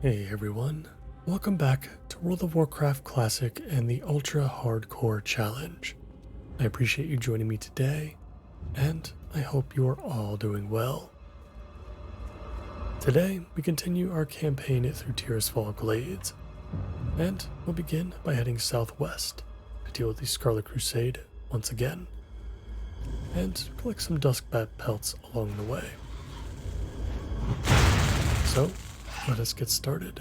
Hey everyone, welcome back to World of Warcraft Classic and the Ultra Hardcore Challenge. I appreciate you joining me today, and I hope you are all doing well. Today, we continue our campaign through Tirisfal Glades, and we'll begin by heading southwest to deal with the Scarlet Crusade once again, and collect some Duskbat pelts along the way. So, let us get started.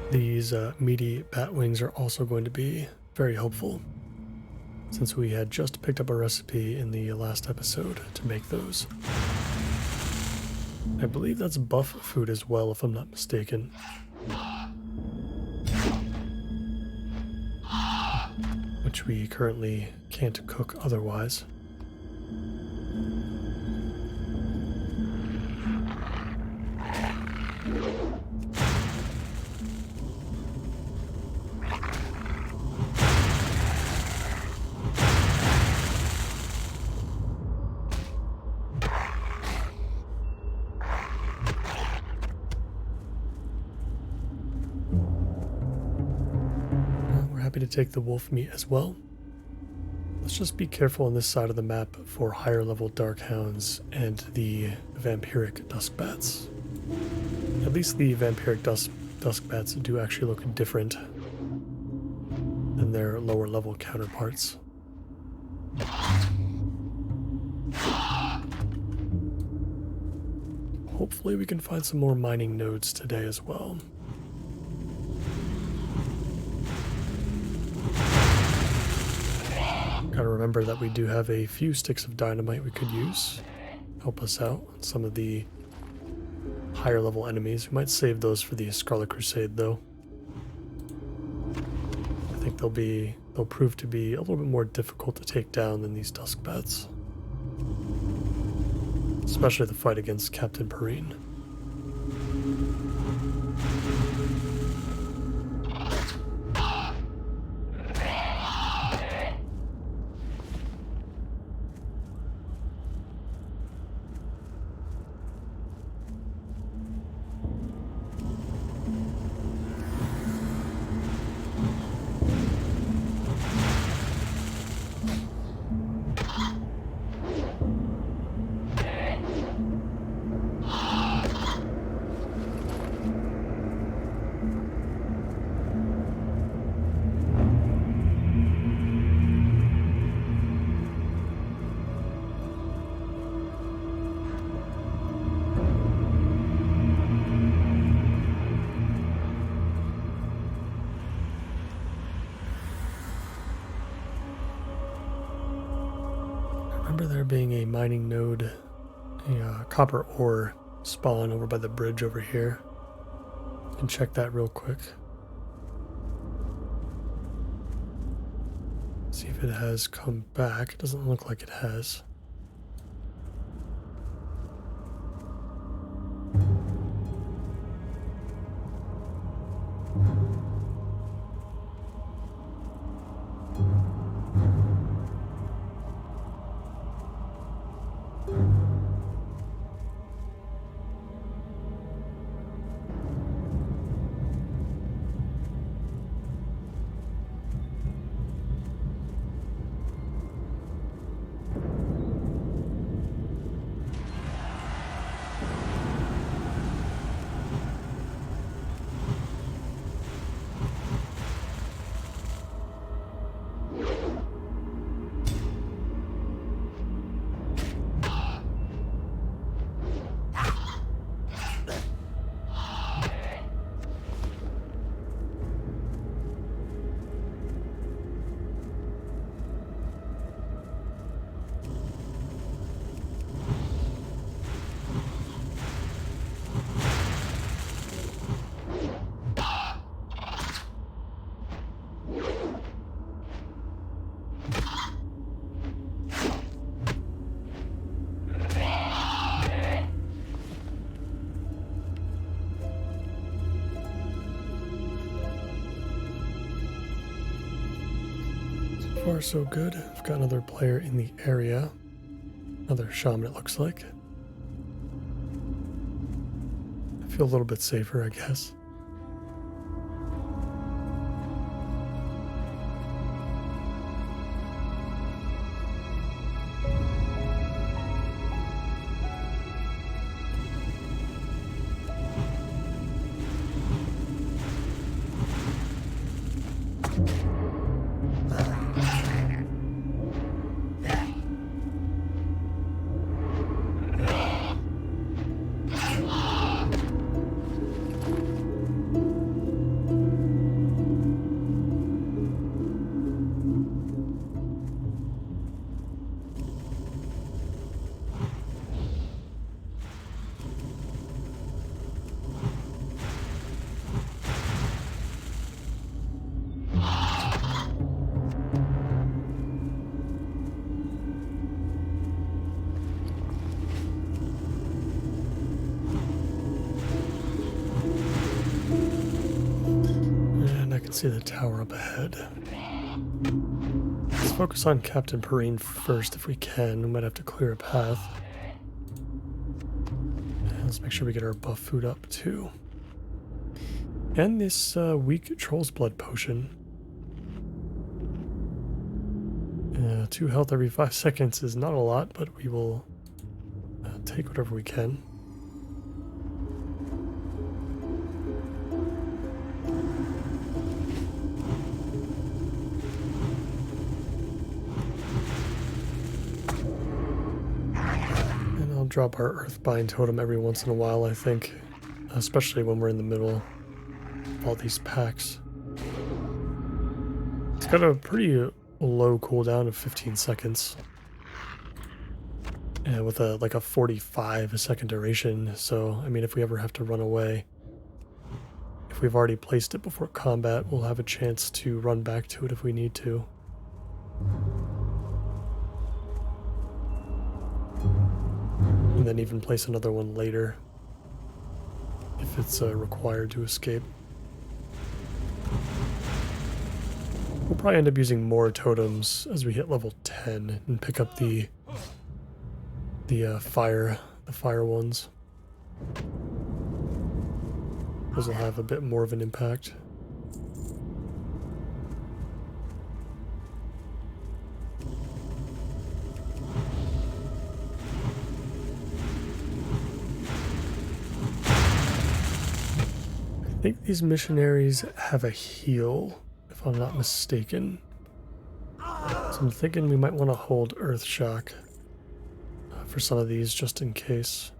These meaty bat wings are also going to be very helpful, since we had just picked up a recipe in the last episode to make those. I believe that's buff food as well, if I'm not mistaken. Which we currently can't cook otherwise. Happy to take the wolf meat as well. Let's just be careful on this side of the map for higher level darkhounds and the vampiric duskbats. At least the vampiric duskbats do actually look different than their lower level counterparts. Hopefully we can find some more mining nodes today as well. Gotta remember that we do have a few sticks of dynamite we could use. Help us out on some of the higher level enemies. We might save those for the Scarlet Crusade though. I think they'll prove to be a little bit more difficult to take down than these Duskbats. Especially the fight against Captain Perrine. There being a mining node, a copper ore spawn over by the bridge over here. You can check that real quick. See if it has come back. It doesn't look like it has. far so good. I've got another player in the area. Another shaman, it looks like. I feel a little bit safer, I guess. See the tower up ahead. Let's focus on Captain Perrine first if we can. We might have to clear a path. And let's make sure we get our buff food up too. And this weak Troll's Blood potion. 2 health every 5 seconds is not a lot, but we will take whatever we can. Drop our Earthbind totem every once in a while, I think, especially when we're in the middle of all these packs. It's got a pretty low cooldown of 15 seconds, and with a 45-second duration. So I mean, if we ever have to run away, if we've already placed it before combat, we'll have a chance to run back to it if we need to. And then even place another one later if it's required to escape. We'll probably end up using more totems as we hit level 10 and pick up the fire ones. Those will have a bit more of an impact. I think these missionaries have a heal, if I'm not mistaken. So I'm thinking we might want to hold Earth Shock for some of these, just in case.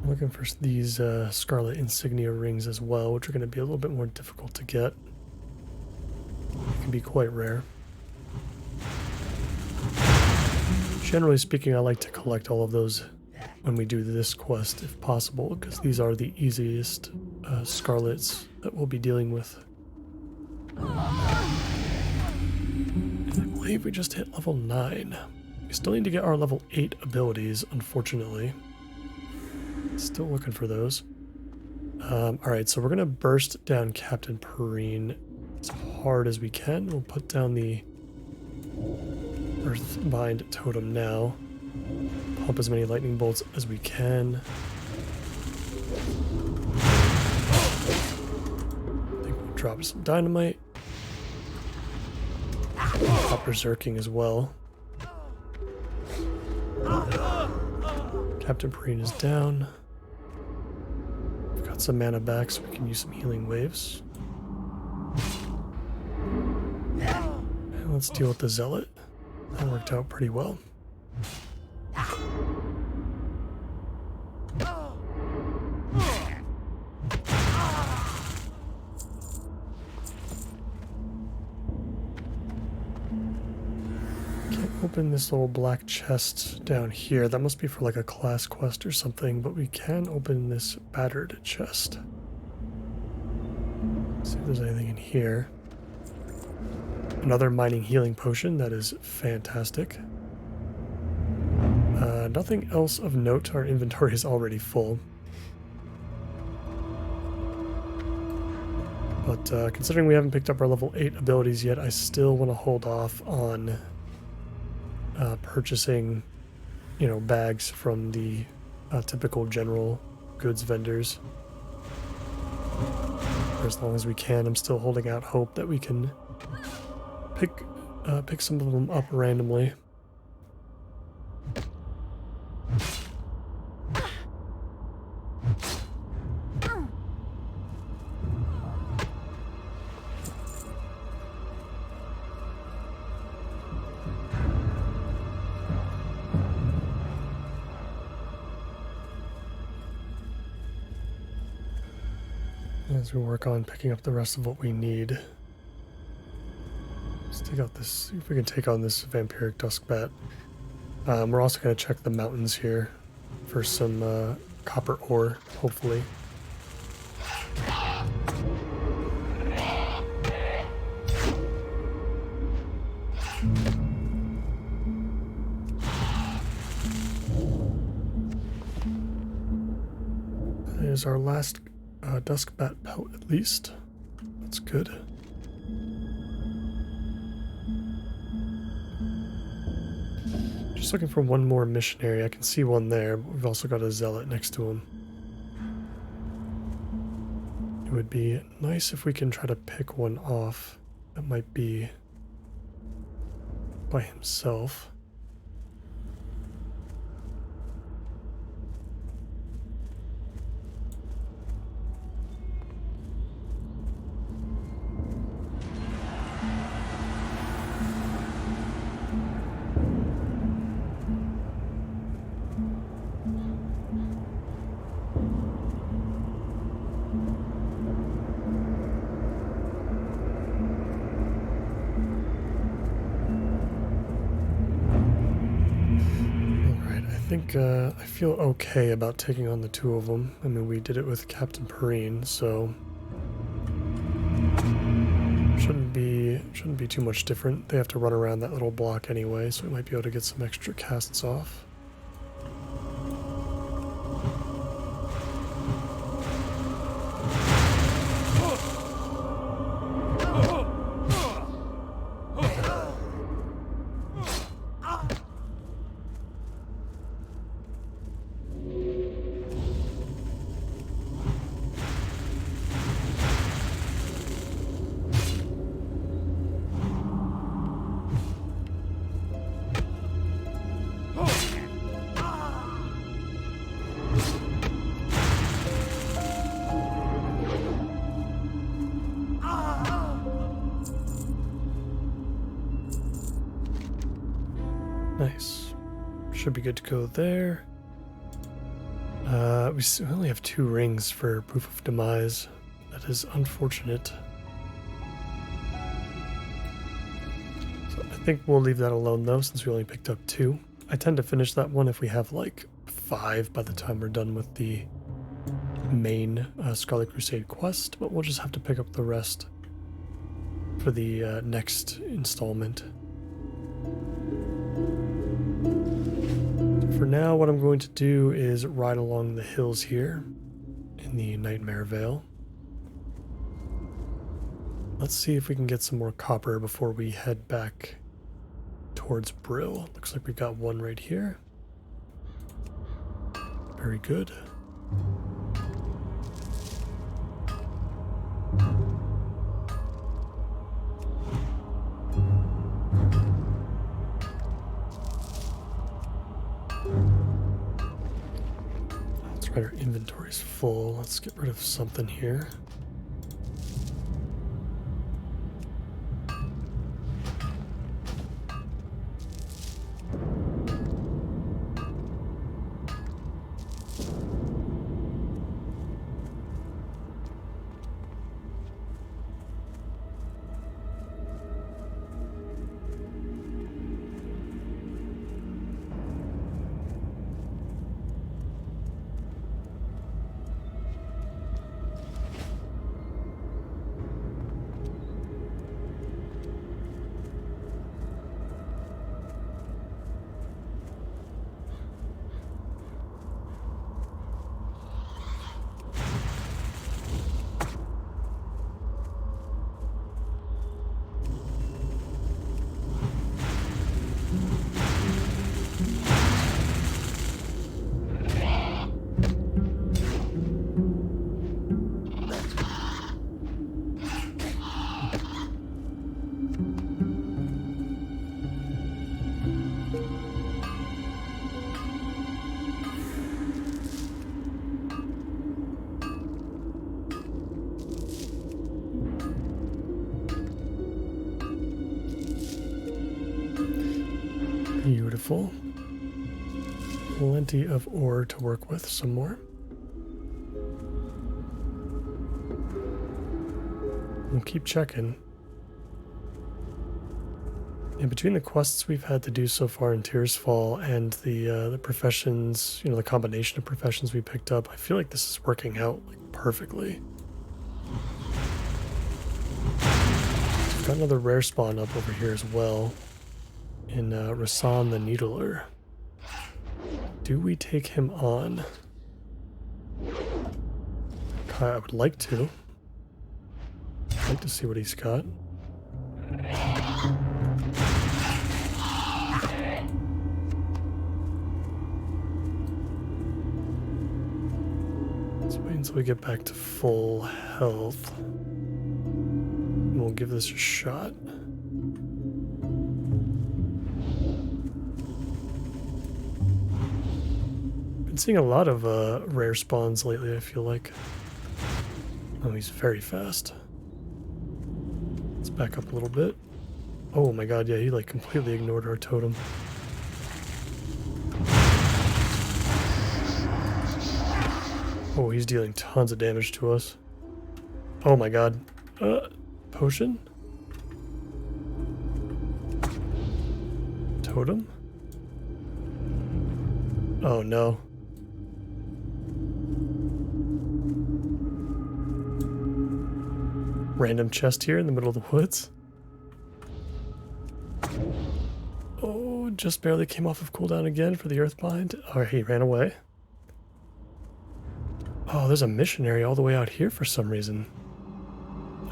Looking for these Scarlet Insignia rings as well, which are going to be a little bit more difficult to get. It can be quite rare. Generally speaking, I like to collect all of those when we do this quest if possible, because these are the easiest Scarlets that we'll be dealing with. And I believe we just hit level 9. We still need to get our level 8 abilities, unfortunately. Still looking for those. Alright, so we're going to burst down Captain Perrine as hard as we can. We'll put down the Earthbind totem now. Pump as many lightning bolts as we can. I think we'll drop some dynamite. Pop berserking as well. Captain Perrine is down. We've got some mana back, so we can use some healing waves. And let's deal with the Zealot. That worked out pretty well. Open this little black chest down here. That must be for like a class quest or something, but we can open this battered chest. See if there's anything in here. Another mining healing potion. That is fantastic. Nothing else of note. Our inventory is already full. But considering we haven't picked up our level 8 abilities yet, I still want to hold off on purchasing, bags from the typical general goods vendors. For as long as we can, I'm still holding out hope that we can pick some of them up randomly. As we work on picking up the rest of what we need. Let's take out this, see if we can take on this vampiric duskbat. We're also going to check the mountains here for some copper ore, hopefully. There's our last duskbat pelt, at least. That's good. Just looking for one more missionary. I can see one there, but we've also got a zealot next to him. It would be nice if we can try to pick one off. That might be by himself. I feel okay about taking on the two of them. I mean, we did it with Captain Perrine, so shouldn't be too much different. They have to run around that little block anyway, so we might be able to get some extra casts off. Nice. Should be good to go there. We only have 2 rings for Proof of Demise. That is unfortunate. So I think we'll leave that alone though, since we only picked up 2. I tend to finish that one if we have like 5 by the time we're done with the main Scarlet Crusade quest, but we'll just have to pick up the rest for the next installment. For now, what I'm going to do is ride along the hills here in the Nightmare Vale. Let's see if we can get some more copper before we head back towards Brill. Looks like we've got one right here. Very good. That's right, our inventory's full. Let's get rid of something here. Beautiful. Plenty of ore to work with, some more. We'll keep checking. In between the quests we've had to do so far in Tears Fall and the professions, the combination of professions we picked up, I feel like this is working out like perfectly. We've got another rare spawn up over here as well. In Rasan the Needler. Do we take him on? I would like to. I'd like to see what he's got. Let's wait until we get back to full health. And we'll give this a shot. Seeing a lot of rare spawns lately, I feel like. Oh, he's very fast. Let's back up a little bit. Oh my god, yeah, he like completely ignored our totem. Oh, he's dealing tons of damage to us. Oh my god. Potion? Totem? Oh no. Random chest here in the middle of the woods. Oh, just barely came off of cooldown again for the Earthbind. Oh, he ran away. Oh, there's a missionary all the way out here for some reason.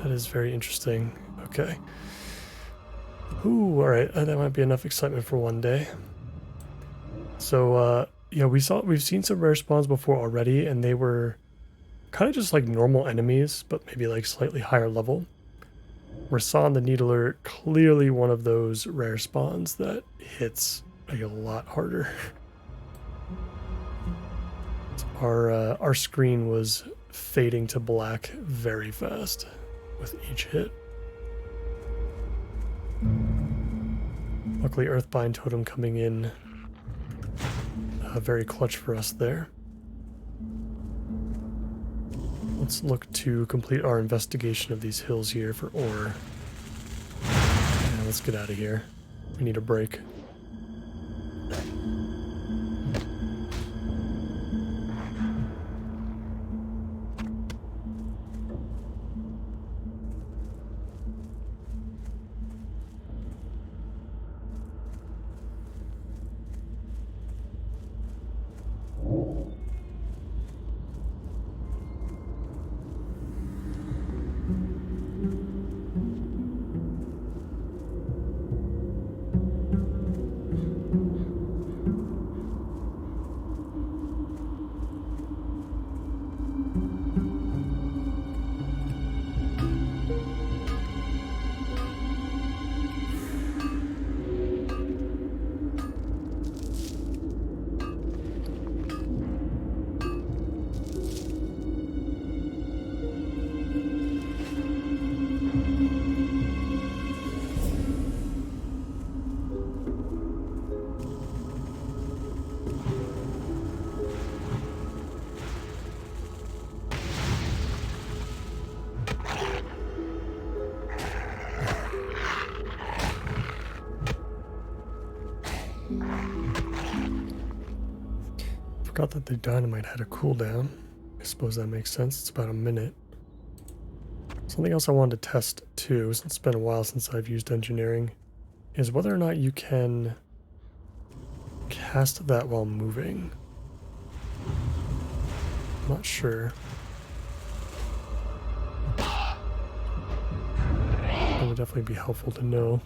That is very interesting. Okay. Ooh, alright. That might be enough excitement for one day. So, yeah, we've seen some rare spawns before already, and they were kind of just like normal enemies, but maybe like slightly higher level. Rasan the Needler, clearly one of those rare spawns that hits like a lot harder. Our screen was fading to black very fast with each hit. Luckily, Earthbind Totem coming in very clutch for us there. Let's look to complete our investigation of these hills here for ore. And let's get out of here. We need a break. Forgot that the dynamite had a cooldown. I suppose that makes sense. It's about a minute. Something else I wanted to test too, since it's been a while since I've used engineering, is whether or not you can cast that while moving. I'm not sure. That would definitely be helpful to know.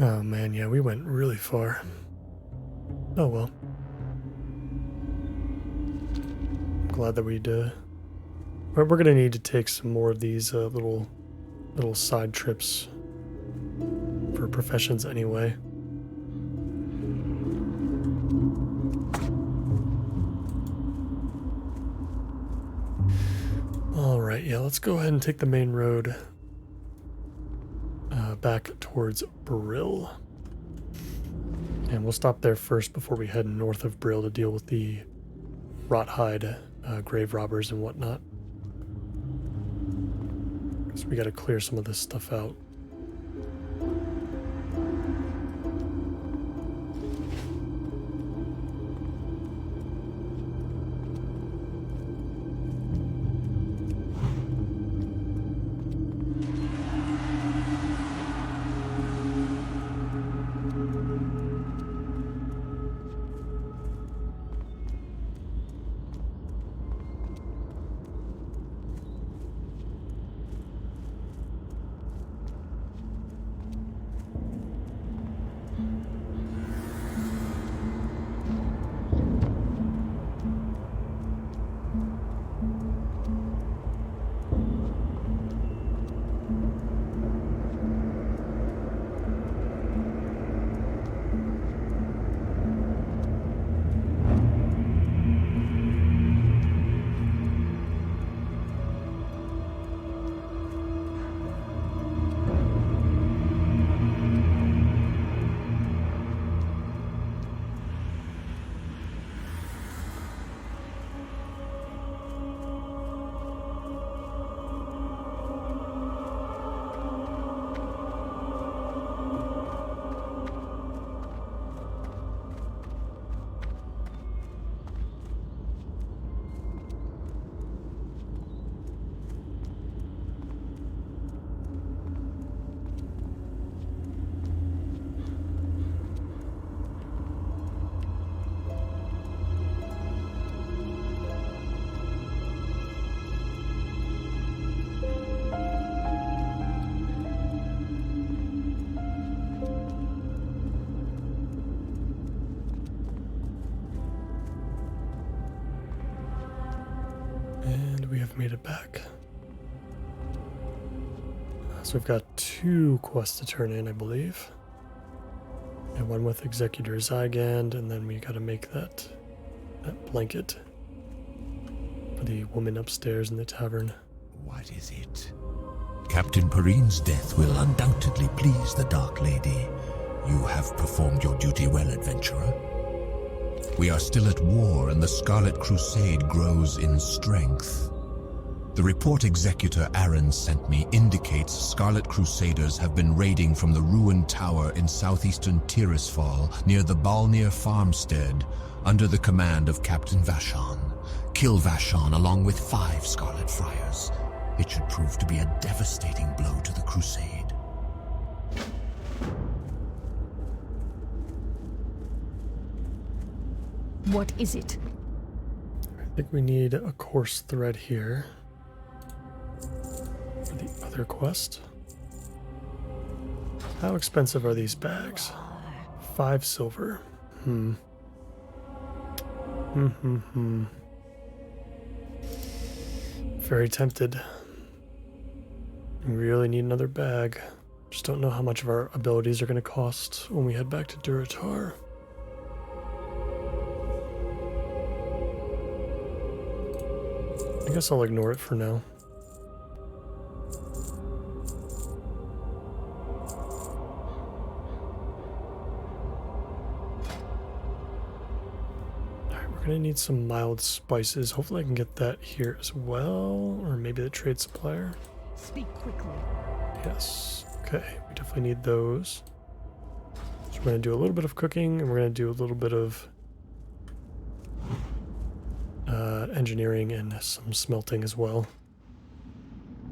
Oh man, yeah, we went really far. Oh well. I'm glad that we're gonna need to take some more of these little side trips for professions anyway. Alright, yeah, let's go ahead and take the main road back towards Brill. And we'll stop there first before we head north of Brill to deal with the Rothide grave robbers and whatnot. So we gotta clear some of this stuff out. Made it back. So we've got 2 quests to turn in, I believe. And one with Executor Zygand, and then we gotta make that blanket for the woman upstairs in the tavern. What is it? Captain Perrine's death will undoubtedly please the Dark Lady. You have performed your duty well, adventurer. We are still at war, and the Scarlet Crusade grows in strength. The report Executor Addons sent me indicates Scarlet Crusaders have been raiding from the ruined tower in southeastern Tirisfal near the Balnir farmstead under the command of Captain Vashon. Kill Vashon along with 5 Scarlet Friars. It should prove to be a devastating blow to the Crusade. What is it? I think we need a course thread here. For the other quest. How expensive are these bags? 5 silver. Very tempted. We really need another bag. Just don't know how much of our abilities are going to cost when we head back to Durotar. I guess I'll ignore it for now. Alright, we're gonna need some mild spices. Hopefully I can get that here as well, or maybe the trade supplier. Speak quickly. Yes, okay, we definitely need those. So we're gonna do a little bit of cooking, and we're gonna do a little bit of engineering and some smelting as well.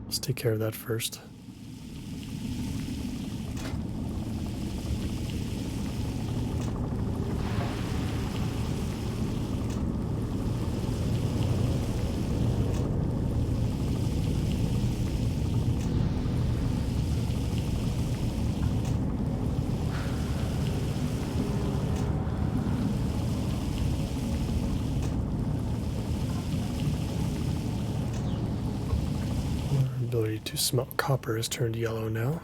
Let's take care of that first. Ability to smelt copper has turned yellow now.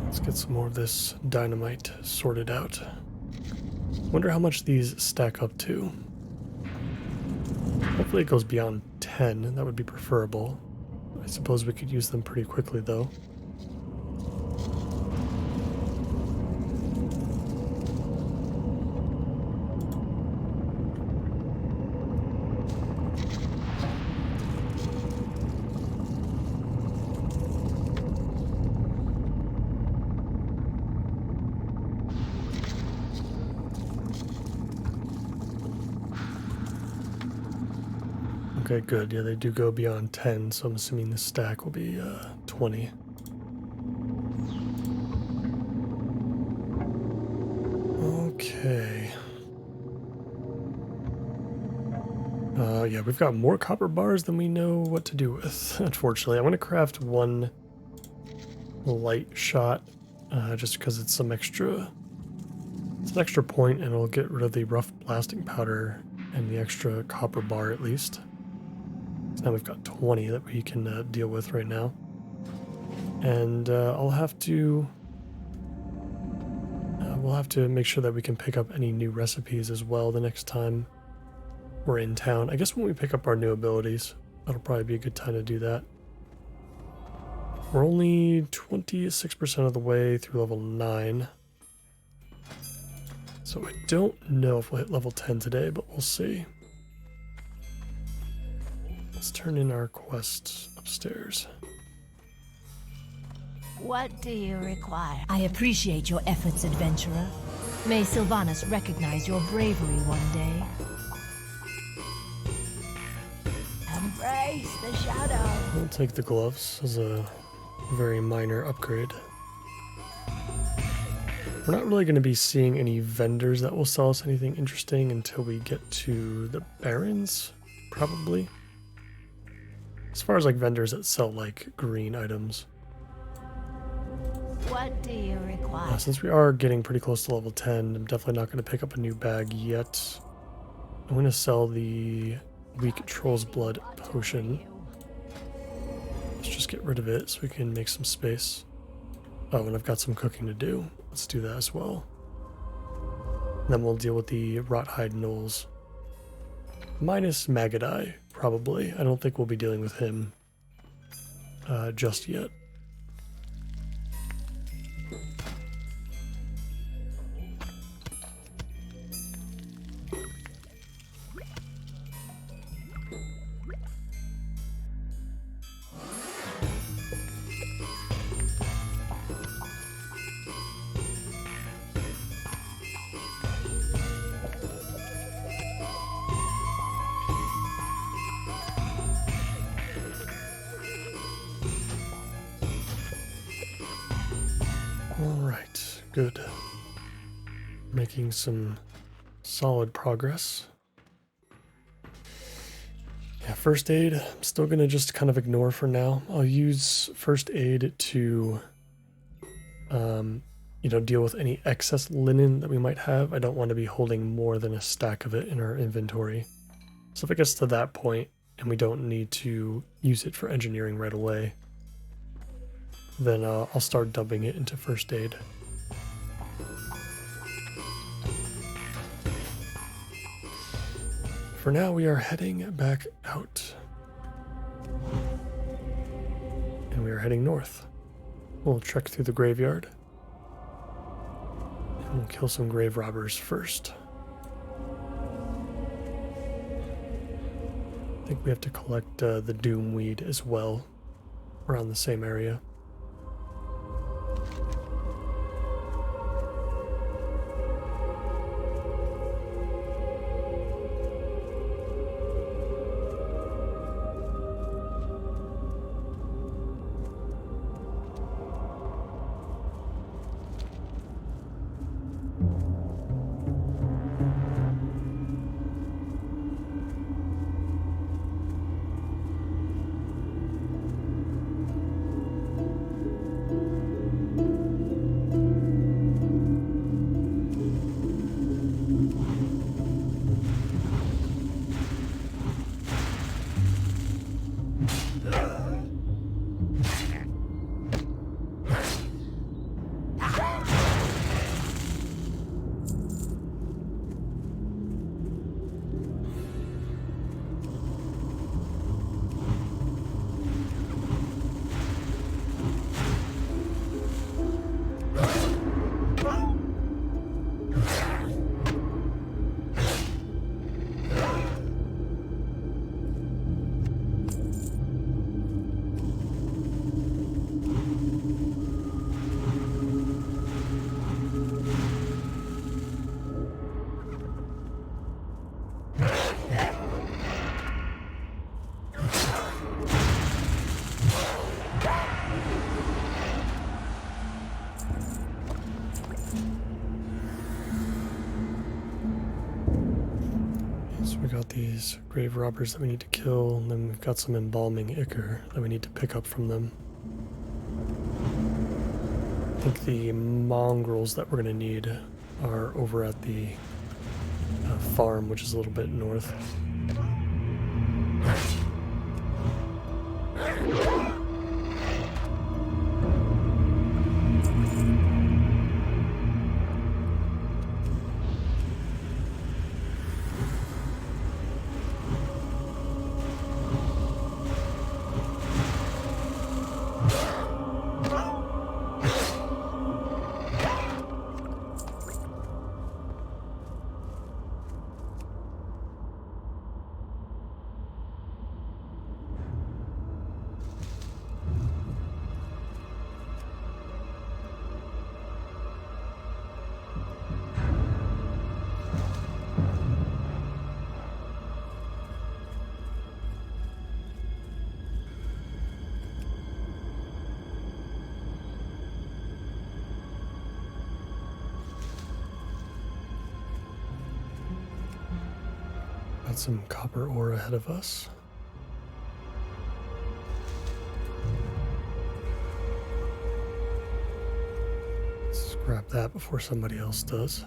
Let's get some more of this dynamite sorted out. Wonder how much these stack up to. Hopefully it goes beyond 10, that would be preferable. I suppose we could use them pretty quickly though. Okay, good. Yeah, they do go beyond 10, so I'm assuming the stack will be 20. Okay. Yeah, we've got more copper bars than we know what to do with, unfortunately. I'm going to craft one light shot, just because it's some extra... It's an extra point, and it'll get rid of the rough blasting powder and the extra copper bar at least. So now we've got 20 that we can deal with right now. And I'll have to... we'll have to make sure that we can pick up any new recipes as well the next time we're in town. I guess when we pick up our new abilities, that'll probably be a good time to do that. We're only 26% of the way through level 9. So I don't know if we'll hit level 10 today, but we'll see. Let's turn in our quests upstairs. What do you require? I appreciate your efforts, adventurer. May Sylvanas recognize your bravery one day. Embrace the shadow. We'll take the gloves as a very minor upgrade. We're not really going to be seeing any vendors that will sell us anything interesting until we get to the Barrens, probably. As far as like vendors that sell like green items. What do you require? Since we are getting pretty close to level 10, I'm definitely not going to pick up a new bag yet. I'm going to sell the weak troll's blood potion. Let's just get rid of it so we can make some space. Oh, and I've got some cooking to do. Let's do that as well. And then we'll deal with the Rothhide Knolls. Minus Magadai, probably. I don't think we'll be dealing with him just yet. Alright, good. Making some solid progress. Yeah, first aid, I'm still going to just kind of ignore for now. I'll use first aid to, deal with any excess linen that we might have. I don't want to be holding more than a stack of it in our inventory. So if it gets to that point and we don't need to use it for engineering right away, then I'll start dumping it into first aid. For now, we are heading back out. And we are heading north. We'll trek through the graveyard. And we'll kill some grave robbers first. I think we have to collect the doom weed as well, around the same area. These grave robbers that we need to kill, and then we've got some embalming ichor that we need to pick up from them. I think the mongrels that we're going to need are over at the farm, which is a little bit north. Got some copper ore ahead of us. Let's grab that before somebody else does.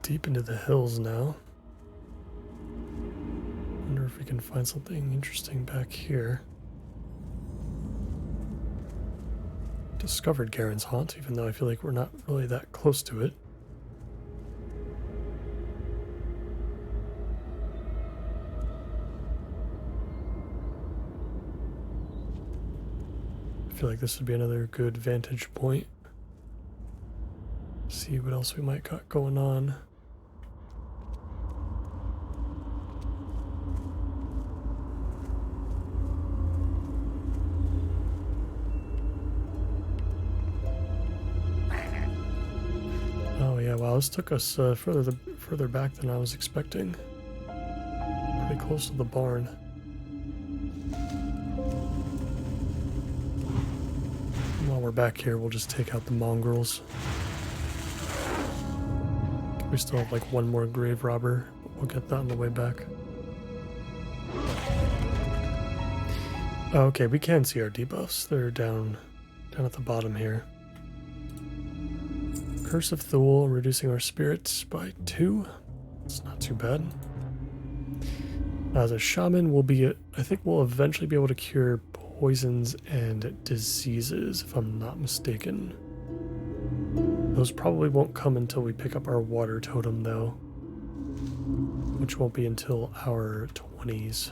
Deep into the hills now. Wonder if we can find something interesting back here. discovered Garen's Haunt, even though I feel like we're not really that close to it. I feel like this would be another good vantage point. See what else we might got going on. Oh yeah, wow, this took us further back than I was expecting. Pretty close to the barn. While we're back here, we'll just take out the mongrels. We still have like one more grave robber. We'll get that on the way back. Oh, okay, we can see our debuffs. They're down at the bottom here. Curse of Thule, reducing our spirits by 2. It's not too bad. As a shaman, I think we'll eventually be able to cure poisons and diseases, if I'm not mistaken. Those probably won't come until we pick up our water totem, though, which won't be until our 20s.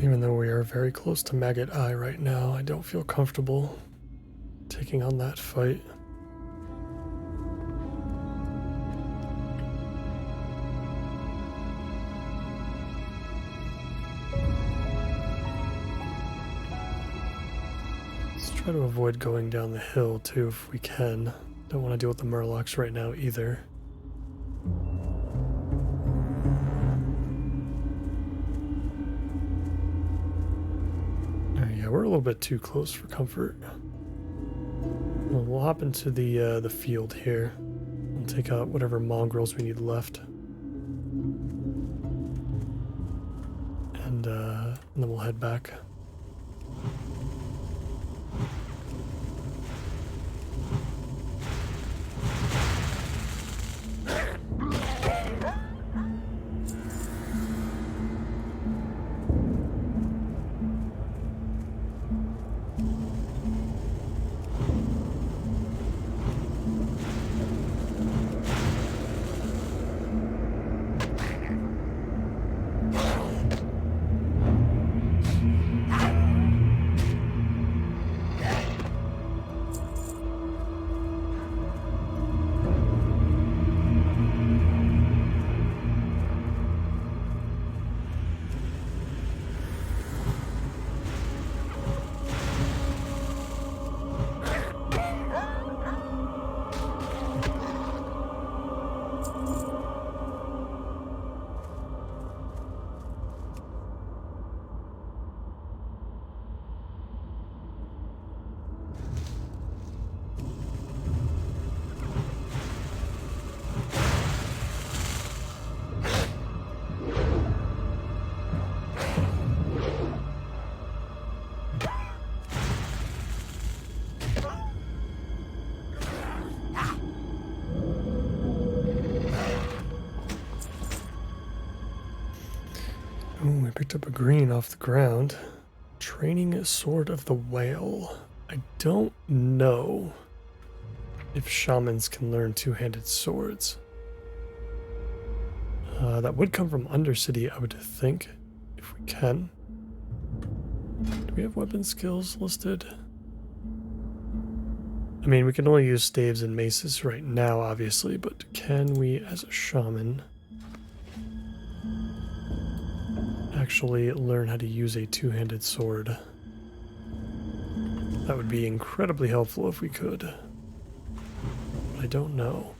Even though we are very close to Maggot Eye right now, I don't feel comfortable taking on that fight. Let's try to avoid going down the hill too if we can. Don't want to deal with the Murlocs right now either. We're a little bit too close for comfort. Well, we'll hop into the field here. We'll take out whatever mongrels we need left, and then we'll head back. Ooh, we picked up a green off the ground. Training Sword of the Whale. I don't know if shamans can learn two-handed swords. That would come from Undercity, I would think, if we can. Do we have weapon skills listed? I mean, we can only use staves and maces right now, obviously, but can we, as a shaman, actually learn how to use a two-handed sword? That would be incredibly helpful if we could. But I don't know.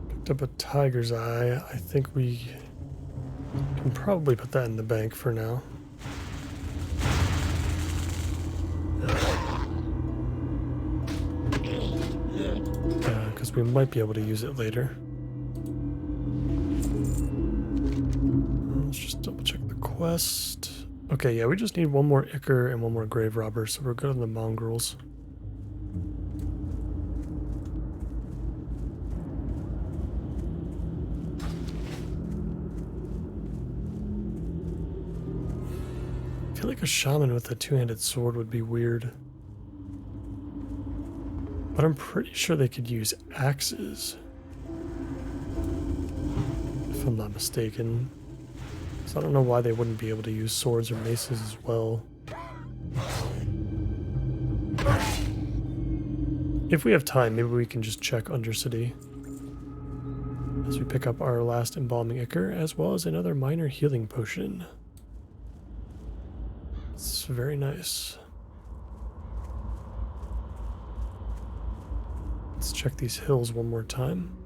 Picked up a tiger's eye. I think we can probably put that in the bank for now. Because we might be able to use it later. Let's just double check the quest. Okay, yeah, we just need one more Ichor and one more Grave Robber, so we're good on the mongrels. I feel like a shaman with a two-handed sword would be weird. But I'm pretty sure they could use axes. If I'm not mistaken. So I don't know why they wouldn't be able to use swords or maces as well. If we have time, maybe we can just check Undercity as we pick up our last Embalming Ichor, as well as another minor healing potion. It's very nice. Let's check these hills one more time.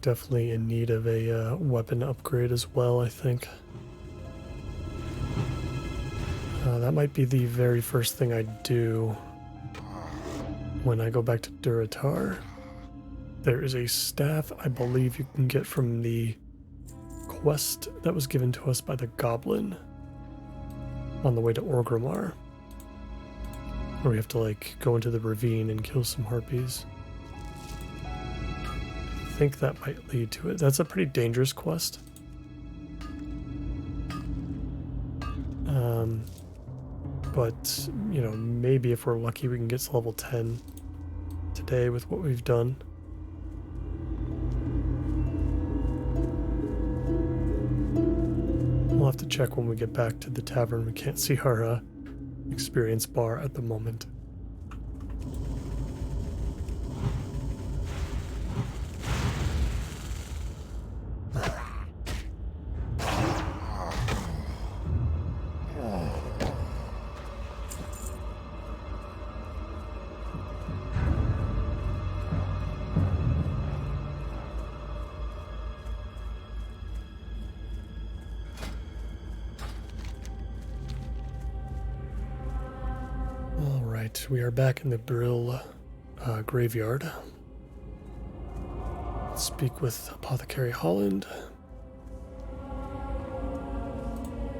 Definitely in need of a weapon upgrade as well, I think. That might be the very first thing I do when I go back to Duratar. There is a staff I believe you can get from the quest that was given to us by the goblin on the way to Orgrimmar, where we have to like go into the ravine and kill some harpies. I think that might lead to it. That's a pretty dangerous quest. But, you know, maybe if we're lucky we can get to level 10 today with what we've done. We'll have to check when we get back to the tavern. We can't see our experience bar at the moment. We are back in the Brill graveyard. Let's speak with Apothecary Holland.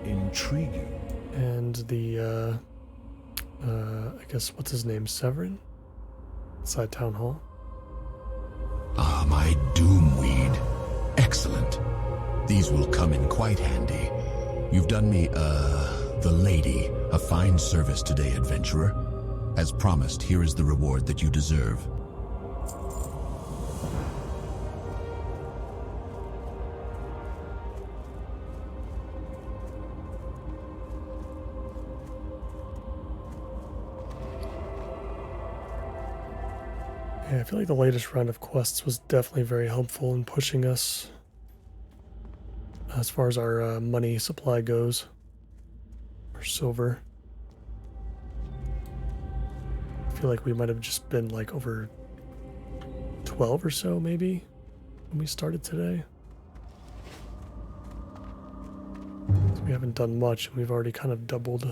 Intriguing And the, I guess, what's his name? Severin? Inside Town Hall. Ah, my doomweed. Excellent. These will come in quite handy. You've done me, the lady, a fine service today, adventurer. As promised, here is the reward that you deserve. Yeah, I feel like the latest round of quests was definitely very helpful in pushing us as far as our money supply goes. Or silver. I feel like we might have just been like over 12 or so maybe when we started today. So we haven't done much and we've already kind of doubled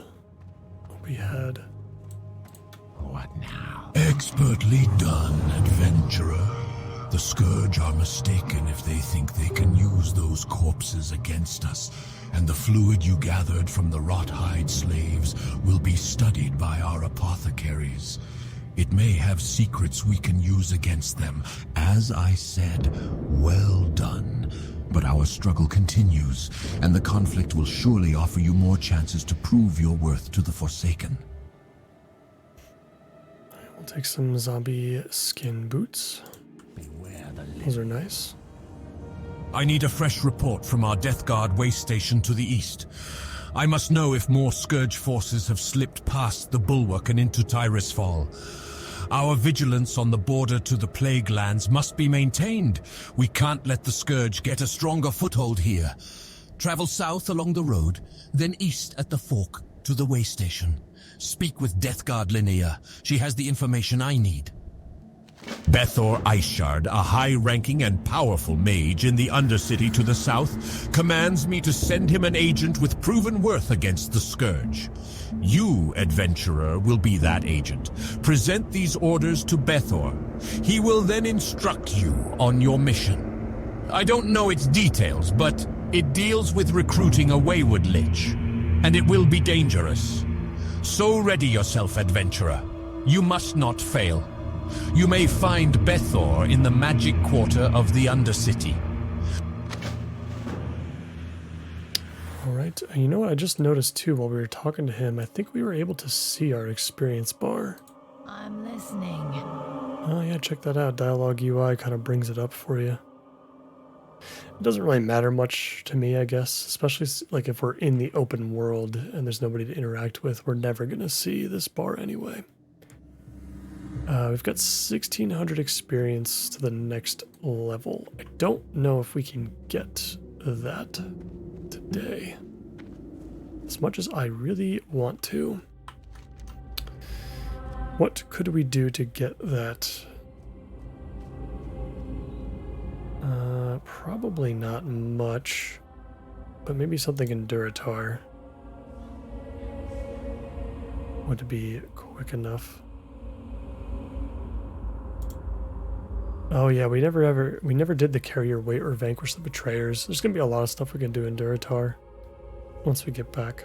what we had. What now? Expertly done, adventurer. The Scourge are mistaken if they think they can use those corpses against us, and the fluid you gathered from the wrought-hide slaves will be studied by our apothecaries. It may have secrets we can use against them. As I said, well done. But our struggle continues, and the conflict will surely offer you more chances to prove your worth to the Forsaken. We'll take some zombie skin boots. Those are nice. I need a fresh report from our Death Guard way station to the east. I must know if more Scourge forces have slipped past the bulwark and into Tyrusfall. Our vigilance on the border to the Plague Lands must be maintained. We can't let the Scourge get a stronger foothold here. Travel south along the road, then east at the fork to the way station. Speak with Death Guard Linnea. She has the information I need. Bethor Iceshard, a high-ranking and powerful mage in the Undercity to the south, commands me to send him an agent with proven worth against the Scourge. You, adventurer, will be that agent. Present these orders to Bethor. He will then instruct you on your mission. I don't know its details, but it deals with recruiting a wayward lich, and it will be dangerous. So ready yourself, adventurer. You must not fail. You may find Bethor in the magic quarter of the Undercity. Alright, you know what I just noticed too while we were talking to him? I think we were able to see our experience bar. I'm listening. Oh yeah, check that out. Dialogue UI kind of brings it up for you. It doesn't really matter much to me, I guess, especially like if we're in the open world and there's nobody to interact with. We're never going to see this bar anyway. We've got 1600 experience to the next level. I don't know if we can get that today, as much as I really want to. What could we do to get that? Probably not much, but maybe something in Duratar would be quick enough. Oh yeah, we never did the carrier weight or vanquish the betrayers. There's gonna be a lot of stuff we can do in Duratar once we get back.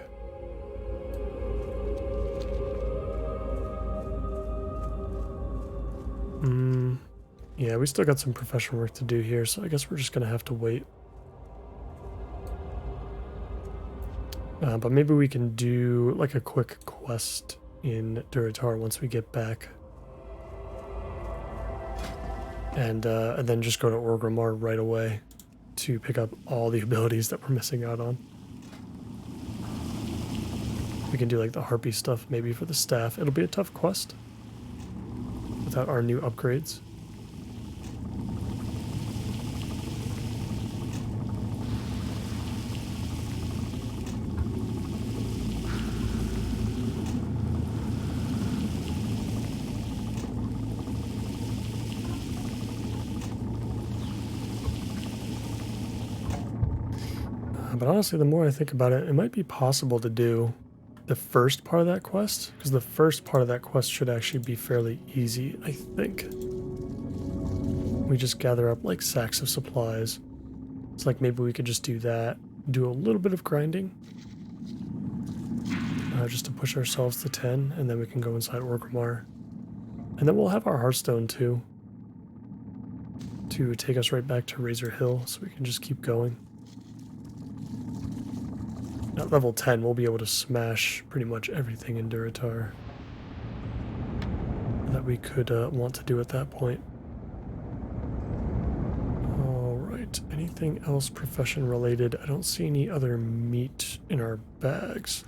Yeah, we still got some professional work to do here, so I guess we're just gonna have to wait. But maybe we can do like a quick quest in Duratar once we get back. And then just go to Orgrimmar right away to pick up all the abilities that we're missing out on. We can do like the harpy stuff maybe for the staff. It'll be a tough quest without our new upgrades. But honestly, the more I think about it, it might be possible to do the first part of that quest, because the first part of that quest should actually be fairly easy, I think. We just gather up like sacks of supplies. It's like maybe we could just do that, do a little bit of grinding, just to push ourselves to 10, and then we can go inside Orgrimmar. And then we'll have our Hearthstone too, to take us right back to Razor Hill, so we can just keep going. At level 10, we'll be able to smash pretty much everything in Durotar that we could want to do at that point. Alright, anything else profession related? I don't see any other meat in our bags.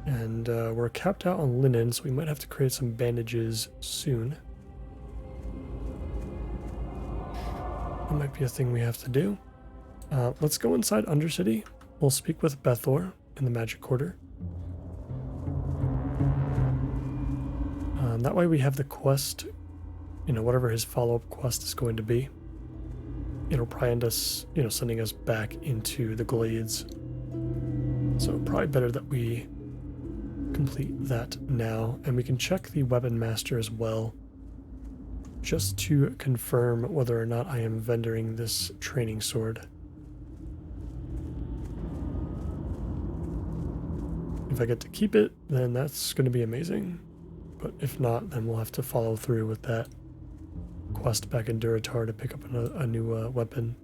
And we're capped out on linen, so we might have to create some bandages soon. That might be a thing we have to do. Let's go inside Undercity. We'll speak with Bethor in the Magic Quarter. That way we have the quest, whatever his follow-up quest is going to be. It'll probably end us, sending us back into the Glades. So probably better that we complete that now. And we can check the Weapon Master as well, just to confirm whether or not I am vendoring this training sword. If I get to keep it, then that's going to be amazing. But if not, then we'll have to follow through with that quest back in Durotar to pick up a new weapon.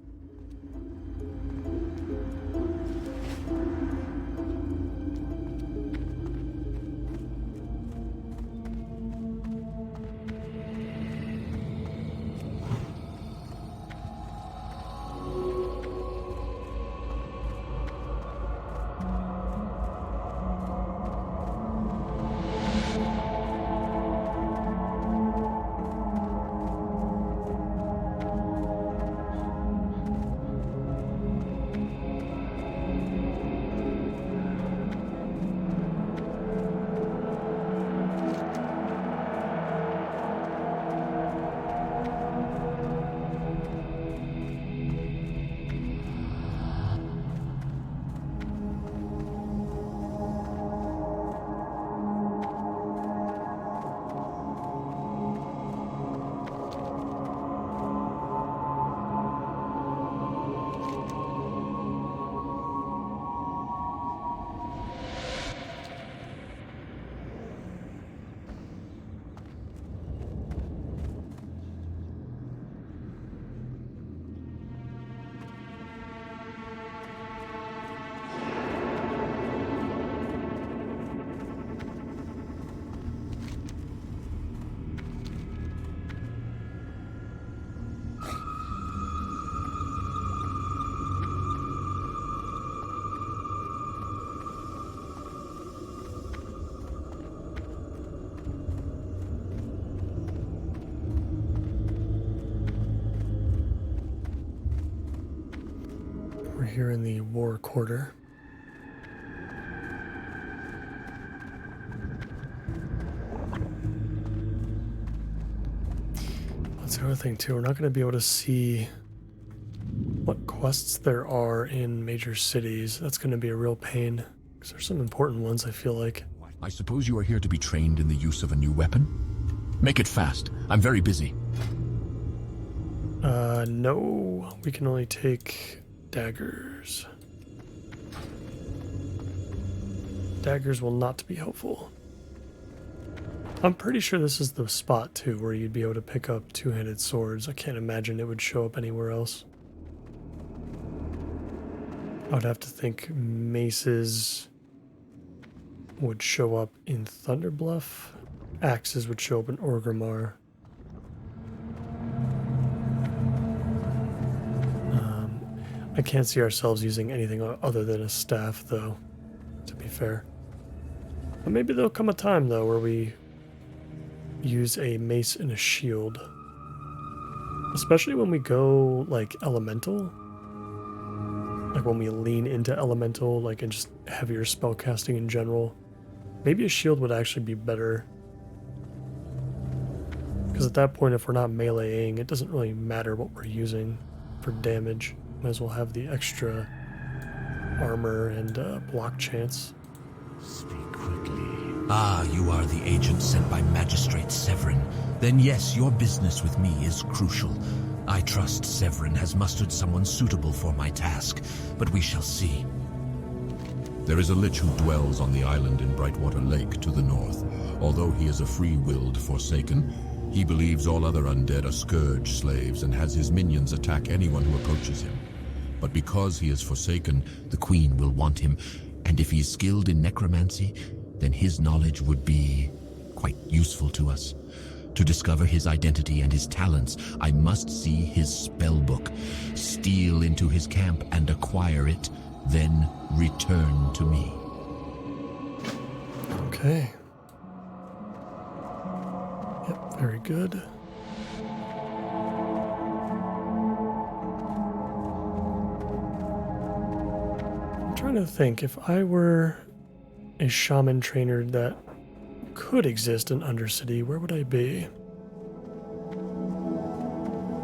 Here in the War Quarter. That's the other thing too, we're not going to be able to see what quests there are in major cities. That's going to be a real pain, because there's some important ones, I feel like. I suppose you are here to be trained in the use of a new weapon? Make it fast. I'm very busy. No, we can only take daggers. Daggers will not be helpful. I'm pretty sure this is the spot too where you'd be able to pick up two-handed swords. I can't imagine it would show up anywhere else. I would have to think maces would show up in Thunderbluff. Axes would show up in Orgrimmar. I can't see ourselves using anything other than a staff, though, to be fair. But maybe there'll come a time, though, where we use a mace and a shield. Especially when we go, like, elemental. Like, when we lean into elemental, like, and just heavier spellcasting in general. Maybe a shield would actually be better. Because at that point, if we're not meleeing, it doesn't really matter what we're using for damage. Might as well have the extra armor and block chance. Speak quickly. Ah, you are the agent sent by Magistrate Severin. Then yes, your business with me is crucial. I trust Severin has mustered someone suitable for my task, but we shall see. There is a lich who dwells on the island in Brightwater Lake to the north. Although he is a free-willed Forsaken, he believes all other undead are Scourge slaves and has his minions attack anyone who approaches him. But because he is Forsaken, the Queen will want him, and if he is skilled in necromancy, then his knowledge would be quite useful to us. To discover his identity and his talents, I must see his spellbook, steal into his camp and acquire it, then return to me. Okay. Yep, very good. I'm trying to think, if I were a shaman trainer that could exist in Undercity, where would I be?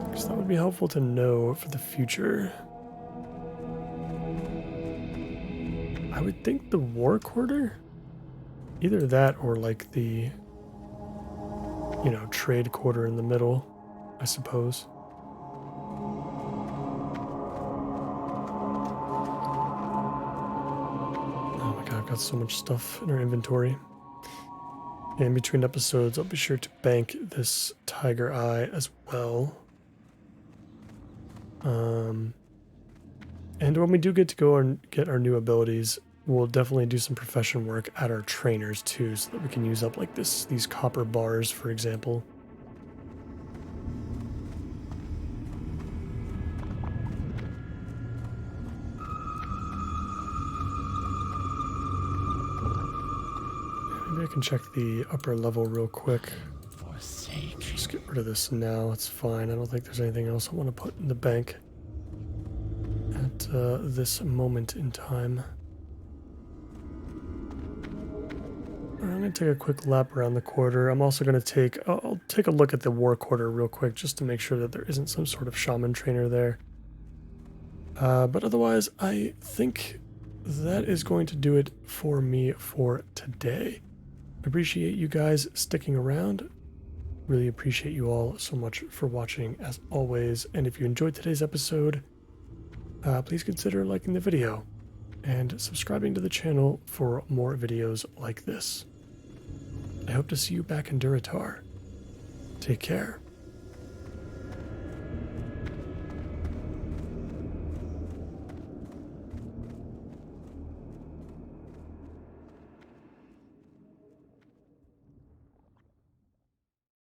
Because that would be helpful to know for the future. I would think the War Quarter? Either that or like the, you know, trade quarter in the middle, I suppose. Oh my god, I've got so much stuff in our inventory. In between episodes, I'll be sure to bank this Tiger Eye as well. And when we do get to go and get our new abilities, we'll definitely do some profession work at our trainers too, so that we can use up like these copper bars, for example. Maybe I can check the upper level real quick. Just get rid of this now, it's fine. I don't think there's anything else I want to put in the bank at this moment in time. I'm going to take a quick lap around the quarter. I'm also going to I'll take a look at the War Quarter real quick just to make sure that there isn't some sort of shaman trainer there. But otherwise, I think that is going to do it for me for today. I appreciate you guys sticking around. Really appreciate you all so much for watching as always. And if you enjoyed today's episode, please consider liking the video and subscribing to the channel for more videos like this. I hope to see you back in Duratar. Take care.